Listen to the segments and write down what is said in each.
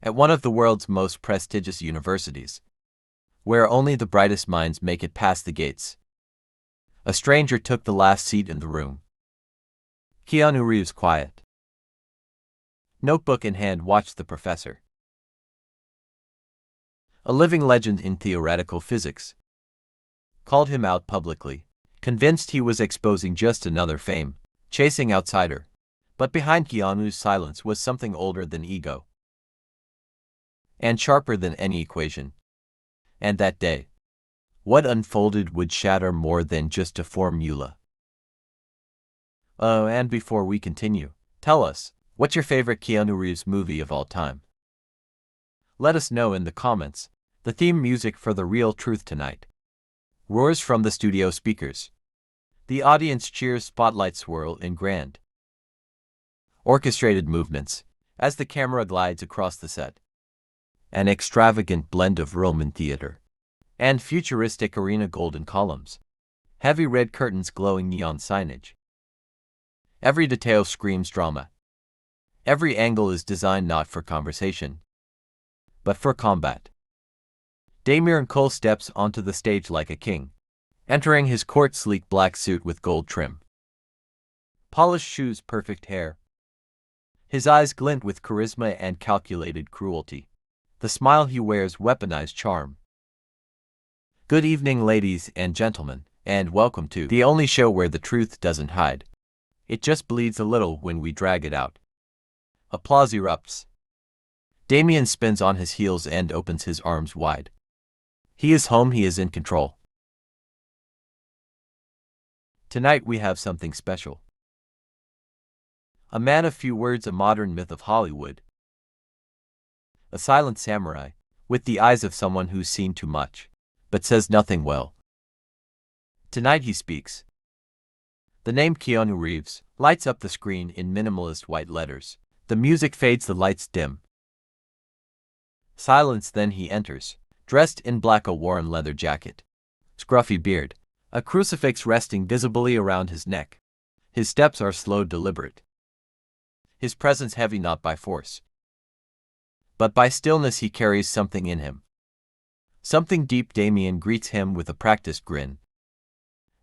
at one of the world's most prestigious universities, where only the brightest minds make it past the gates. A stranger took the last seat in the room. Keanu Reeves, quiet, notebook in hand, watched the professor. A living legend in theoretical physics. Called him out publicly, convinced he was exposing just another fame-chasing outsider. But behind Keanu's silence was something older than ego, and sharper than any equation. And that day, what unfolded would shatter more than just a formula. Oh, and before we continue, tell us, what's your favorite Keanu Reeves movie of all time? Let us know in the comments. The theme music for The Real Truth tonight roars from the studio speakers. The audience cheers, spotlights swirl in grand, orchestrated movements as the camera glides across the set. An extravagant blend of Roman theater and futuristic arena, golden columns, heavy red curtains, glowing neon signage. Every detail screams drama. Every angle is designed not for conversation, but for combat. Damian Cole steps onto the stage like a king, entering his court sleek black suit with gold trim, polished shoes, perfect hair. His eyes glint with charisma and calculated cruelty. The smile he wears, weaponized charm. Good evening, ladies and gentlemen, and welcome to the only show where the truth doesn't hide. It just bleeds a little when we drag it out. Applause erupts. Damian spins on his heels and opens his arms wide. He is home, he is in control. Tonight we have something special. A man of few words, a modern myth of Hollywood. A silent samurai, with the eyes of someone who's seen too much, but says nothing well. Tonight he speaks. The name Keanu Reeves lights up the screen in minimalist white letters. The music fades, the lights dim. Silence, then he enters, dressed in black, a worn leather jacket, scruffy beard, a crucifix resting visibly around his neck. His steps are slow, deliberate. His presence heavy, not by force, but by stillness. He carries something in him, something deep. Damian greets him with a practiced grin.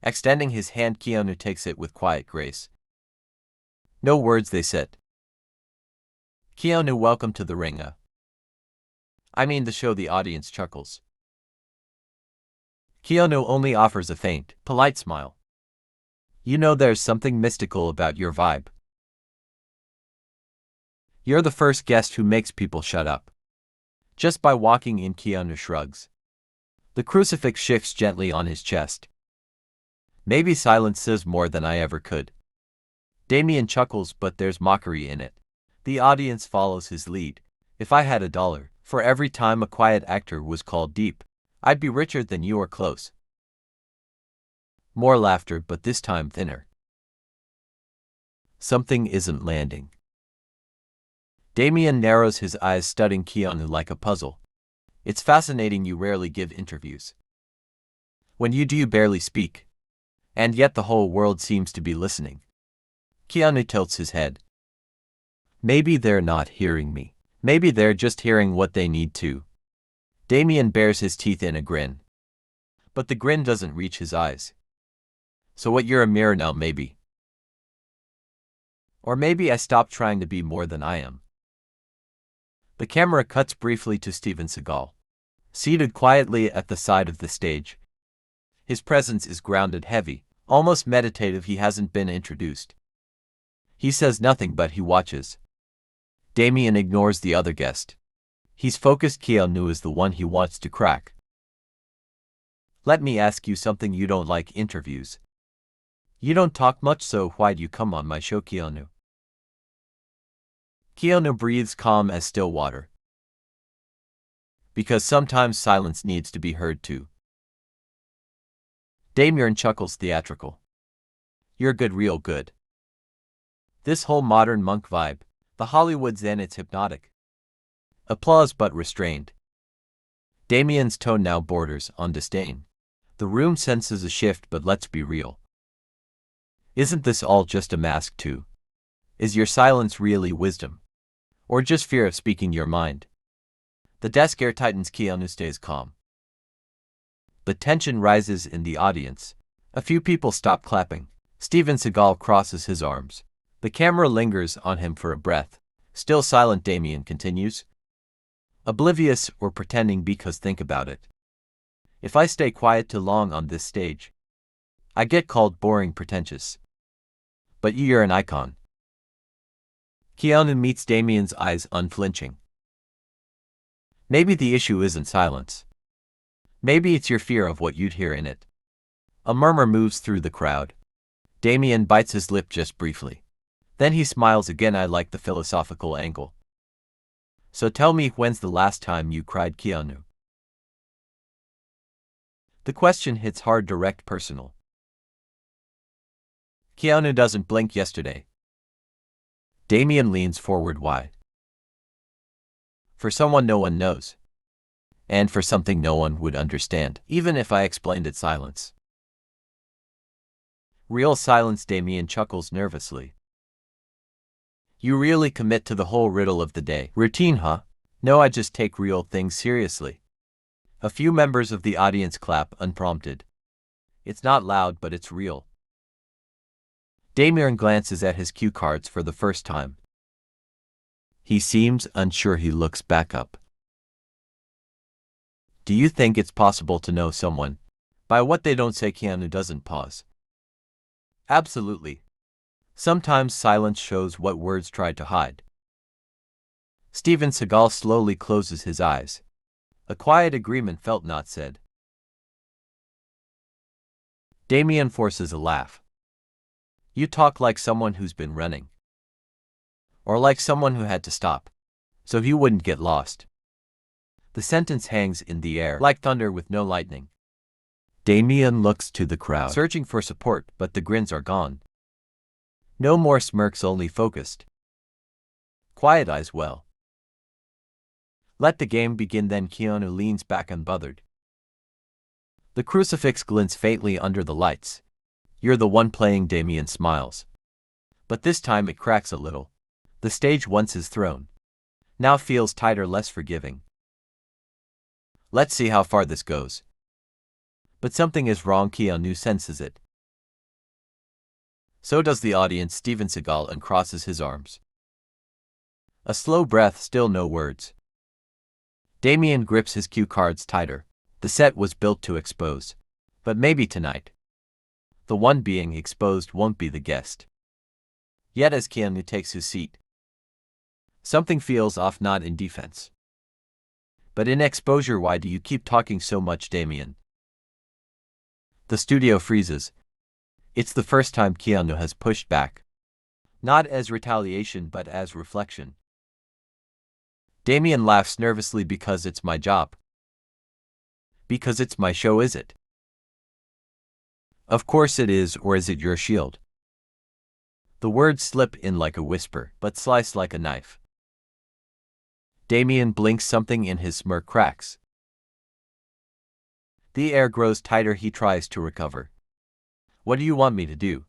Extending his hand, Keanu takes it with quiet grace. No words, they sit. Keanu, welcome to the ring. I mean the show. The audience chuckles. Keanu only offers a faint, polite smile. You know there's something mystical about your vibe. You're the first guest who makes people shut up just by walking in. Keanu shrugs. The crucifix shifts gently on his chest. Maybe silence says more than I ever could. Damian chuckles, but there's mockery in it. The audience follows his lead. If I had $1 for every time a quiet actor was called deep, I'd be richer than you or close. More laughter, but this time thinner. Something isn't landing. Damian narrows his eyes, studying Keanu like a puzzle. It's fascinating. You rarely give interviews. When you do, you barely speak. And yet the whole world seems to be listening. Keanu tilts his head. Maybe they're not hearing me. Maybe they're just hearing what they need to. Damian bares his teeth in a grin. But the grin doesn't reach his eyes. So what, you're a mirror now, maybe? Or maybe I stopped trying to be more than I am. The camera cuts briefly to Seagal, seated quietly at the side of the stage. His presence is grounded, heavy, almost meditative. He hasn't been introduced. He says nothing, but he watches. Damian ignores the other guest. He's focused. Keanu is the one he wants to crack. Let me ask you something. You don't like interviews. You don't talk much, so why'd you come on my show, Keanu? Keanu breathes, calm as still water. Because sometimes silence needs to be heard too. Damian chuckles, theatrical. You're good, real good. This whole modern monk vibe, the Hollywood Zen, it's hypnotic. Applause, but restrained. Damian's tone now borders on disdain. The room senses a shift, but let's be real. Isn't this all just a mask too? Is your silence really wisdom? Or just fear of speaking your mind? The desk air tightens. Keanu stays calm. But tension rises in the audience. A few people stop clapping. Steven Seagal crosses his arms. The camera lingers on him for a breath. Still silent, Damien continues. Oblivious or pretending, because think about it. If I stay quiet too long on this stage, I get called boring, pretentious. But you're an icon. Keanu meets Damien's eyes, unflinching. Maybe the issue isn't silence. Maybe it's your fear of what you'd hear in it. A murmur moves through the crowd. Damien bites his lip just briefly. Then he smiles again. I like the philosophical angle. So tell me, when's the last time you cried, Keanu? The question hits hard, direct, personal. Keanu doesn't blink. Yesterday. Damien leans forward. Why? For someone no one knows. And for something no one would understand, even if I explained it. Silence. Real silence. Damien chuckles nervously. You really commit to the whole riddle of the day. Routine, huh? No, I just take real things seriously. A few members of the audience clap, unprompted. It's not loud, but it's real. Damien glances at his cue cards for the first time. He seems unsure. He looks back up. Do you think it's possible to know someone by what they don't say? Keanu doesn't pause. Absolutely. Sometimes silence shows what words try to hide. Steven Seagal slowly closes his eyes. A quiet agreement felt, not said. Damien forces a laugh. You talk like someone who's been running. Or like someone who had to stop, so he wouldn't get lost. The sentence hangs in the air, like thunder with no lightning. Damien looks to the crowd, searching for support, but the grins are gone. No more smirks, only focused, quiet eyes. Well, let the game begin then. Keanu leans back unbothered. The crucifix glints faintly under the lights. You're the one playing. Damien smiles. But this time it cracks a little. The stage, once his throne, now feels tighter, less forgiving. Let's see how far this goes. But something is wrong. Keanu senses it. So does the audience. Steven Seagal uncrosses his arms. A slow breath, still no words. Damien grips his cue cards tighter. The set was built to expose. But maybe tonight, the one being exposed won't be the guest. Yet as Keanu takes his seat, something feels off, not in defense, but in exposure. Why do you keep talking so much, Damien? The studio freezes. It's the first time Keanu has pushed back. Not as retaliation, but as reflection. Damien laughs nervously. Because it's my job. Because it's my show, is it? Of course it is, or is it your shield? The words slip in like a whisper, but slice like a knife. Damien blinks. Something in his smirk cracks. The air grows tighter. He tries to recover. What do you want me to do?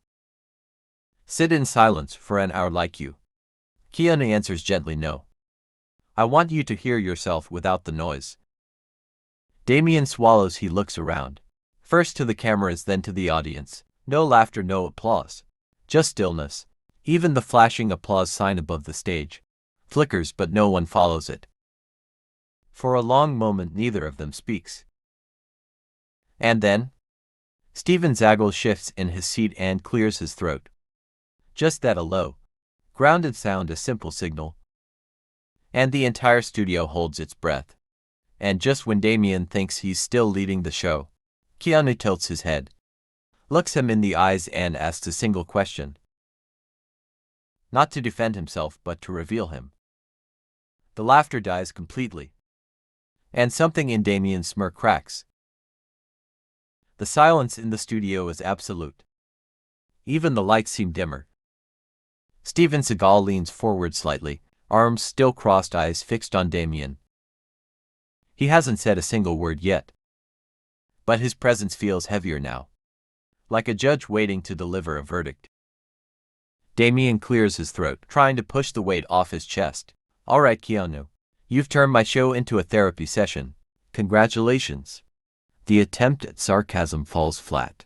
Sit in silence for an hour like you? Keanu answers gently. No. I want you to hear yourself without the noise. Damien swallows. He looks around. First to the cameras, then to the audience. No laughter, no applause. Just stillness. Even the flashing applause sign above the stage flickers, but no one follows it. For a long moment neither of them speaks. And then Steven Seagal shifts in his seat and clears his throat. Just that, a low, grounded sound, a simple signal. And the entire studio holds its breath. And just when Damien thinks he's still leading the show, Keanu tilts his head, looks him in the eyes and asks a single question. Not to defend himself, but to reveal him. The laughter dies completely. And something in Damien's smirk cracks. The silence in the studio is absolute. Even the lights seem dimmer. Steven Seagal leans forward slightly, arms still crossed, eyes fixed on Damien. He hasn't said a single word yet. But his presence feels heavier now. Like a judge waiting to deliver a verdict. Damien clears his throat, trying to push the weight off his chest. All right, Keanu. You've turned my show into a therapy session. Congratulations. The attempt at sarcasm falls flat.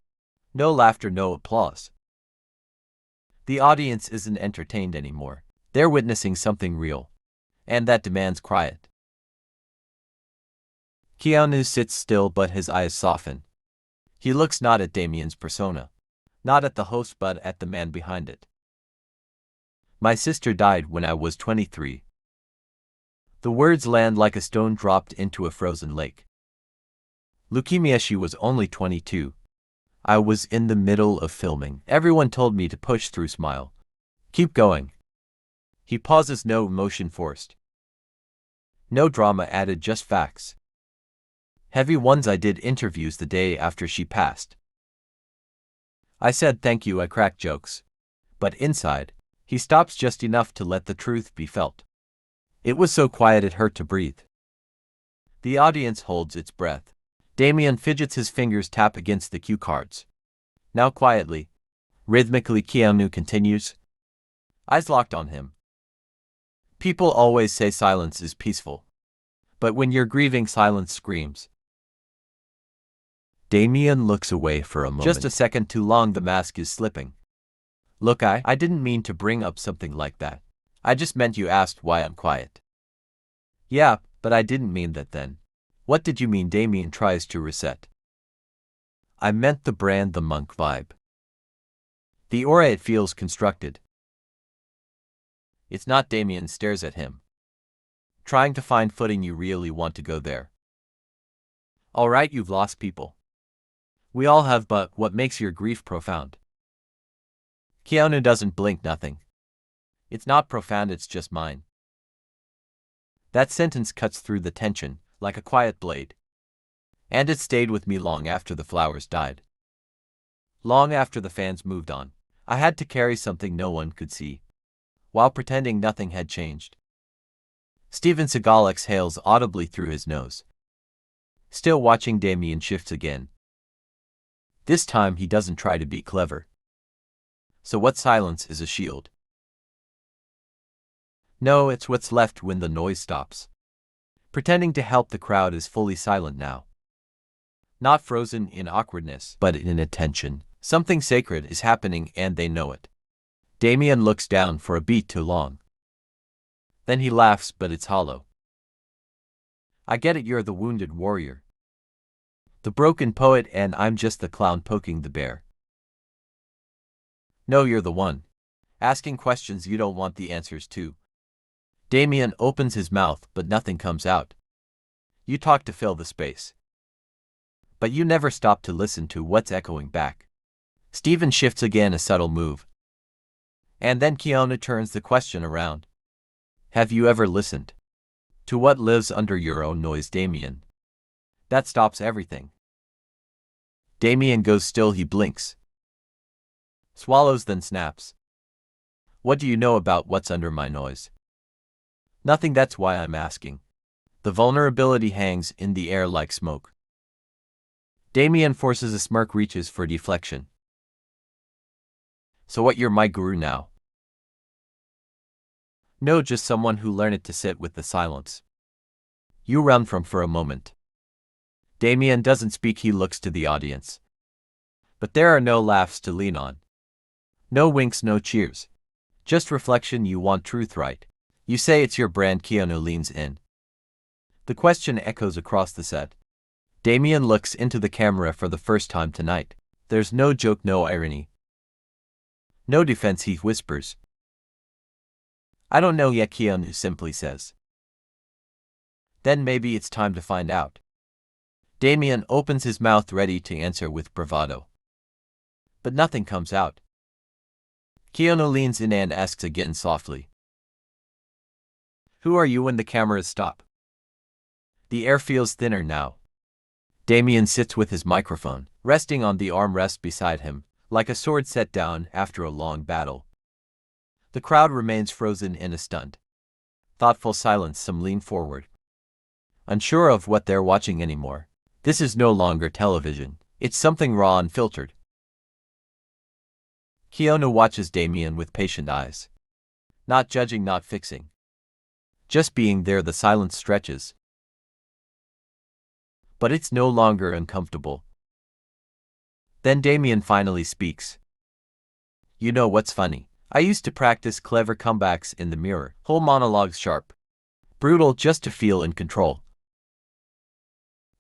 No laughter, no applause. The audience isn't entertained anymore. They're witnessing something real. And that demands quiet. Keanu sits still, but his eyes soften. He looks not at Damien's persona, not at the host, but at the man behind it. My sister died when I was 23. The words land like a stone dropped into a frozen lake. Leukemia. She was only 22. I was in the middle of filming. Everyone told me to push through, smile. Keep going. He pauses, no emotion forced. No drama added, just facts. Heavy ones. I did interviews the day after she passed. I said thank you, I cracked jokes. But inside, he stops just enough to let the truth be felt. It was so quiet it hurt to breathe. The audience holds its breath. Damien fidgets, his fingers tap against the cue cards. Now quietly, rhythmically, Keanu continues. Eyes locked on him. People always say silence is peaceful. But when you're grieving, silence screams. Damien looks away for a moment. Just a second too long, the mask is slipping. Look, I didn't mean to bring up something like that. I just meant you asked why I'm quiet. Yeah, but I didn't mean that then. What did you mean? Damien tries to reset. I meant the brand, the monk vibe. The aura, it feels constructed. It's not. Damien stares at him. Trying to find footing. You really want to go there? All right, you've lost people. We all have, but what makes your grief profound? Keanu doesn't blink. Nothing. It's not profound, it's just mine. That sentence cuts through the tension, like a quiet blade. And it stayed with me long after the flowers died. Long after the fans moved on. I had to carry something no one could see, while pretending nothing had changed. Steven Seagal exhales audibly through his nose. Still watching, Damien shifts again. This time he doesn't try to be clever. So what? Silence is a shield. No, it's what's left when the noise stops. Pretending to help, the crowd is fully silent now. Not frozen in awkwardness, but in attention. Something sacred is happening and they know it. Damien looks down for a beat too long. Then he laughs, but it's hollow. I get it, you're the wounded warrior. The broken poet, and I'm just the clown poking the bear. No, you're the one asking questions you don't want the answers to. Damien opens his mouth, but nothing comes out. You talk to fill the space, but you never stop to listen to what's echoing back. Steven shifts again, a subtle move. And then Keanu turns the question around. Have you ever listened to what lives under your own noise, Damien? That stops everything. Damien goes still, he blinks. Swallows, then snaps. What do you know about what's under my noise? Nothing, that's why I'm asking. The vulnerability hangs in the air like smoke. Damien forces a smirk, reaches for deflection. So what, you're my guru now? No, just someone who learned to sit with the silence you run from for a moment. Damien doesn't speak, he looks to the audience. But there are no laughs to lean on. No winks, no cheers. Just reflection. You want truth, right? You say it's your brand. Keanu leans in. The question echoes across the set. Damien looks into the camera for the first time tonight. There's no joke, no irony. No defense, he whispers. I don't know yet, Keanu simply says. Then maybe it's time to find out. Damien opens his mouth, ready to answer with bravado. But nothing comes out. Keanu leans in and asks again softly. Who are you when the cameras stop? The air feels thinner now. Damien sits with his microphone, resting on the armrest beside him, like a sword set down after a long battle. The crowd remains frozen in a stunned, thoughtful silence. Some lean forward, unsure of what they're watching anymore. This is no longer television. It's something raw, unfiltered. Keanu watches Damien with patient eyes. Not judging, not fixing. Just being there, the silence stretches. But it's no longer uncomfortable. Then Damien finally speaks. You know what's funny? I used to practice clever comebacks in the mirror, whole monologues sharp, brutal, just to feel in control.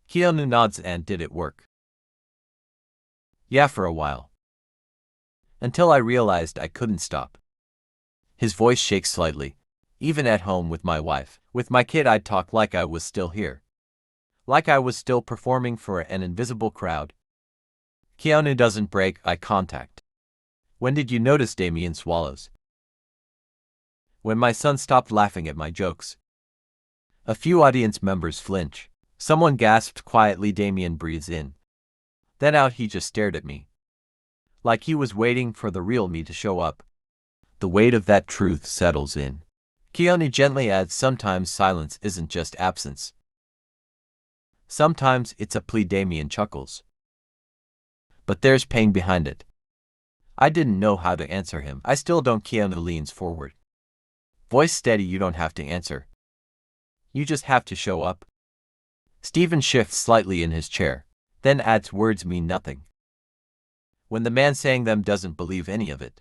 Keanu nods. And did it work? Yeah, for a while. Until I realized I couldn't stop. His voice shakes slightly. Even at home with my wife, with my kid, I'd talk like I was still here. Like I was still performing for an invisible crowd. Keanu doesn't break eye contact. When did you notice? Damien swallows. When my son stopped laughing at my jokes. A few audience members flinch. Someone gasped quietly. Damien breathes in. Then out. He just stared at me. Like he was waiting for the real me to show up. The weight of that truth settles in. Keanu gently adds, sometimes silence isn't just absence. Sometimes it's a plea. Damien chuckles. But there's pain behind it. I didn't know how to answer him. I still don't. Keanu leans forward. Voice steady. You don't have to answer. You just have to show up. Stephen shifts slightly in his chair, then adds, words mean nothing when the man saying them doesn't believe any of it.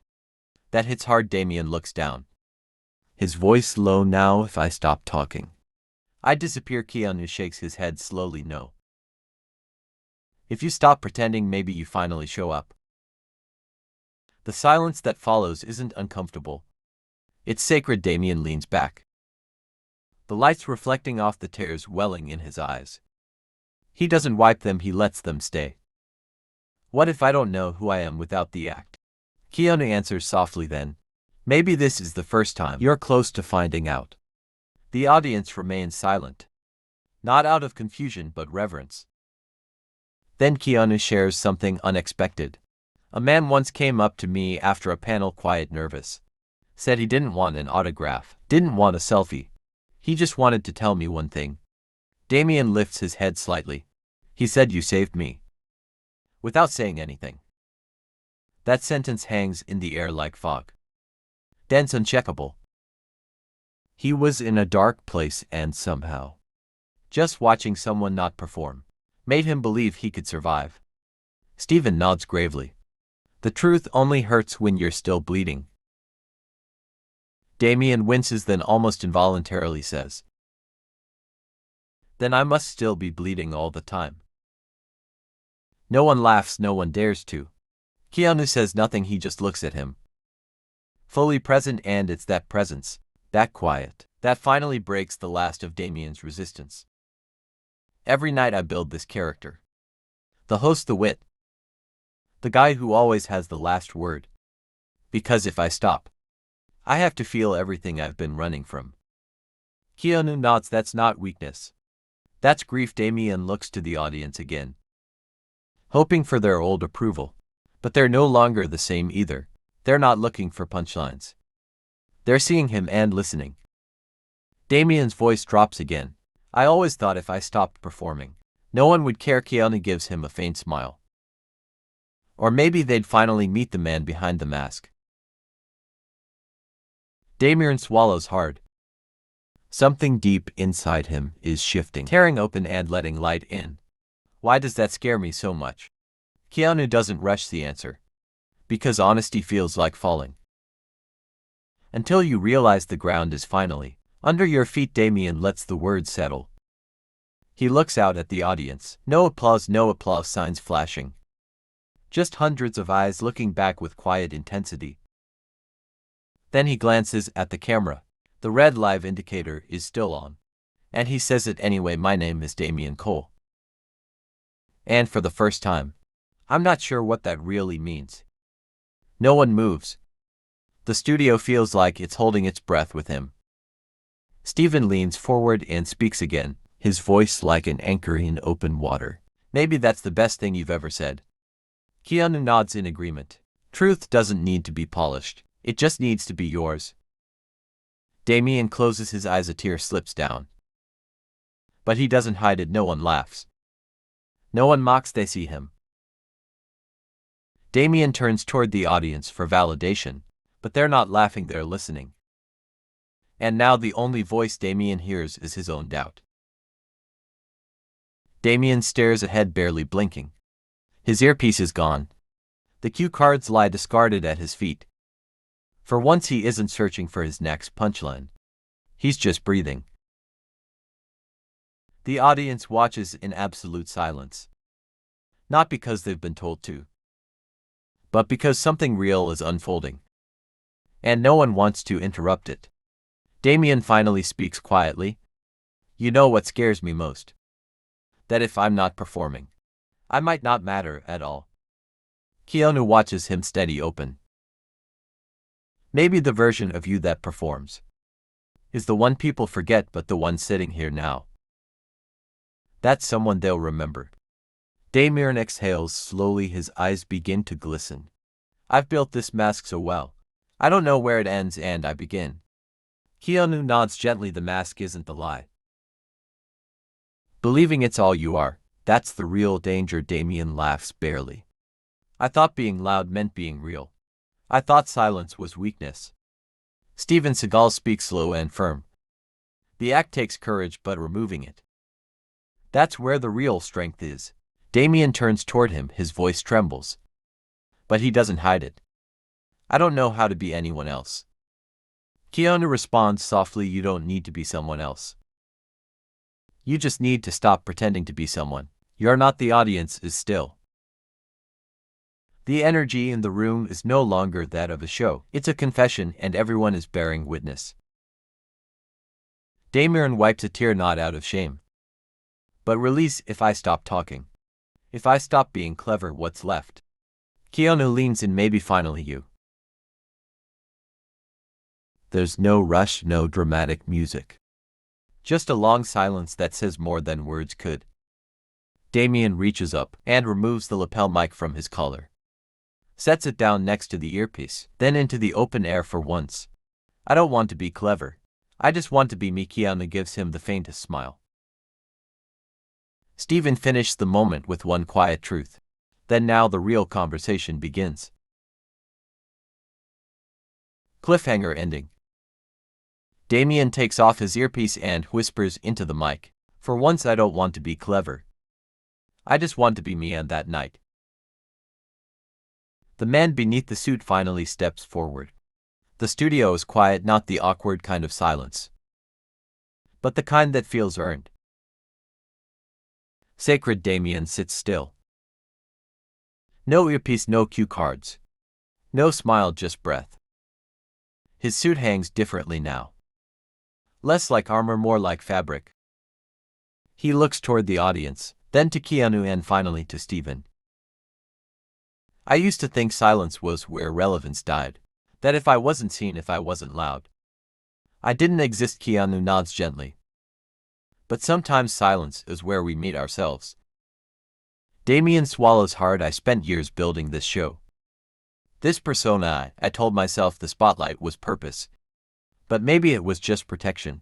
That hits hard. Damien looks down. His voice low. Now if I stop talking, I disappear. Keanu shakes his head slowly. No. If you stop pretending, maybe you finally show up. The silence that follows isn't uncomfortable. It's sacred. Damien leans back. The lights reflecting off the tears welling in his eyes. He doesn't wipe them, he lets them stay. What if I don't know who I am without the act? Keanu answers softly then. Maybe this is the first time you're close to finding out. The audience remains silent. Not out of confusion but reverence. Then Keanu shares something unexpected. A man once came up to me after a panel, quiet, nervous. Said he didn't want an autograph, didn't want a selfie. He just wanted to tell me one thing. Damien lifts his head slightly. He said, you saved me. Without saying anything. That sentence hangs in the air like fog. Dense, uncheckable. He was in a dark place and somehow, just watching someone not perform, made him believe he could survive. Stephen nods gravely. The truth only hurts when you're still bleeding. Damien winces, then almost involuntarily says, then I must still be bleeding all the time. No one laughs, no one dares to. Keanu says nothing, he just looks at him. Fully present, and it's that presence, that quiet, that finally breaks the last of Damien's resistance. Every night I build this character. The host, the wit. The guy who always has the last word. Because if I stop, I have to feel everything I've been running from. Keanu nods. That's not weakness. That's grief. Damien looks to the audience again, hoping for their old approval. But they're no longer the same either. They're not looking for punchlines. They're seeing him and listening. Damien's voice drops again. I always thought if I stopped performing, no one would care. Keanu gives him a faint smile. Or maybe they'd finally meet the man behind the mask. Damien swallows hard. Something deep inside him is shifting, tearing open and letting light in. Why does that scare me so much? Keanu doesn't rush the answer. Because honesty feels like falling. Until you realize the ground is finally under your feet. Damien lets the words settle. He looks out at the audience. No applause signs flashing. Just hundreds of eyes looking back with quiet intensity. Then he glances at the camera. The red live indicator is still on. And he says it anyway. My name is Damien Cole. And for the first time, I'm not sure what that really means. No one moves. The studio feels like it's holding its breath with him. Stephen leans forward and speaks again, his voice like an anchor in open water. Maybe that's the best thing you've ever said. Keanu nods in agreement. Truth doesn't need to be polished. It just needs to be yours. Damien closes his eyes. A tear slips down. But he doesn't hide it. No one laughs. No one mocks. They see him. Damien turns toward the audience for validation, but they're not laughing, they're listening. And now the only voice Damien hears is his own doubt. Damien stares ahead, barely blinking. His earpiece is gone. The cue cards lie discarded at his feet. For once he isn't searching for his next punchline. He's just breathing. The audience watches in absolute silence. Not because they've been told to, but because something real is unfolding. And no one wants to interrupt it. Damien finally speaks quietly. You know what scares me most? That if I'm not performing, I might not matter at all. Keanu watches him steady open. Maybe the version of you that performs is the one people forget, but the one sitting here now, that's someone they'll remember. Damien exhales slowly, his eyes begin to glisten. I've built this mask so well. I don't know where it ends and I begin. Keanu nods gently. The mask isn't the lie. Believing it's all you are, that's the real danger. Damien laughs barely. I thought being loud meant being real. I thought silence was weakness. Seagal speaks slow and firm. The act takes courage, but removing it, that's where the real strength is. Damien turns toward him, his voice trembles. But he doesn't hide it. I don't know how to be anyone else. Keanu responds softly, you don't need to be someone else. You just need to stop pretending to be someone you're not. The audience is still. The energy in the room is no longer that of a show. It's a confession, and everyone is bearing witness. Damien wipes a tear, not out of shame, but release. If I stop talking, if I stop being clever, what's left? Keanu leans in. Maybe finally you. There's no rush, no dramatic music. Just a long silence that says more than words could. Damien reaches up and removes the lapel mic from his collar. Sets it down next to the earpiece, then into the open air. For once, I don't want to be clever. I just want to be me. Keanu gives him the faintest smile. Steven finished the moment with one quiet truth. Then now the real conversation begins. Cliffhanger ending. Damien takes off his earpiece and whispers into the mic. For once I don't want to be clever. I just want to be me. And that night, the man beneath the suit finally steps forward. The studio is quiet, not the awkward kind of silence, but the kind that feels earned. Sacred. Damien sits still. No earpiece, no cue cards, no smile, just breath. His suit hangs differently now. Less like armor, more like fabric. He looks toward the audience, then to Keanu, and finally to Steven. I used to think silence was where relevance died. That if I wasn't seen, if I wasn't loud, I didn't exist. Keanu nods gently. But sometimes silence is where we meet ourselves. Damien swallows hard. I spent years building this show. This persona. I told myself the spotlight was purpose. But maybe it was just protection.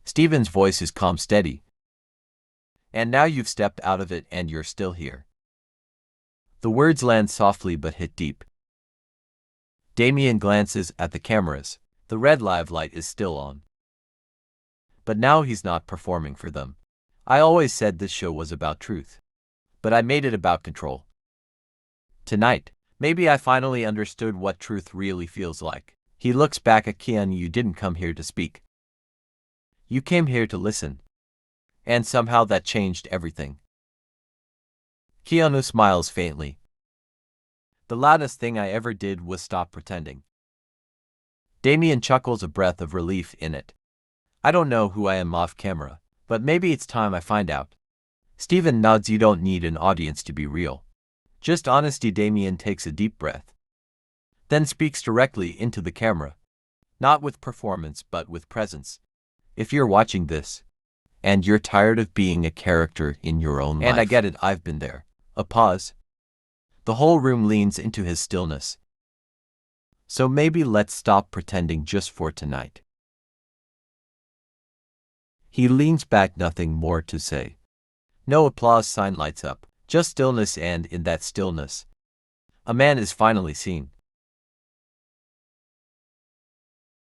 Steven's voice is calm, steady. And now you've stepped out of it and you're still here. The words land softly but hit deep. Damien glances at the cameras. The red live light is still on. But now he's not performing for them. I always said this show was about truth, but I made it about control. Tonight, maybe I finally understood what truth really feels like. He looks back at Keanu. You didn't come here to speak. You came here to listen. And somehow that changed everything. Keanu smiles faintly. The loudest thing I ever did was stop pretending. Damien chuckles, a breath of relief in it. I don't know who I am off camera, but maybe it's time I find out. Steven nods. You don't need an audience to be real. Just honesty. Damien takes a deep breath, then speaks directly into the camera. Not with performance, but with presence. If you're watching this, and you're tired of being a character in your own life. And I get it, I've been there. A pause. The whole room leans into his stillness. So maybe let's stop pretending just for tonight. He leans back, nothing more to say. No applause sign lights up, just stillness, and in that stillness, a man is finally seen.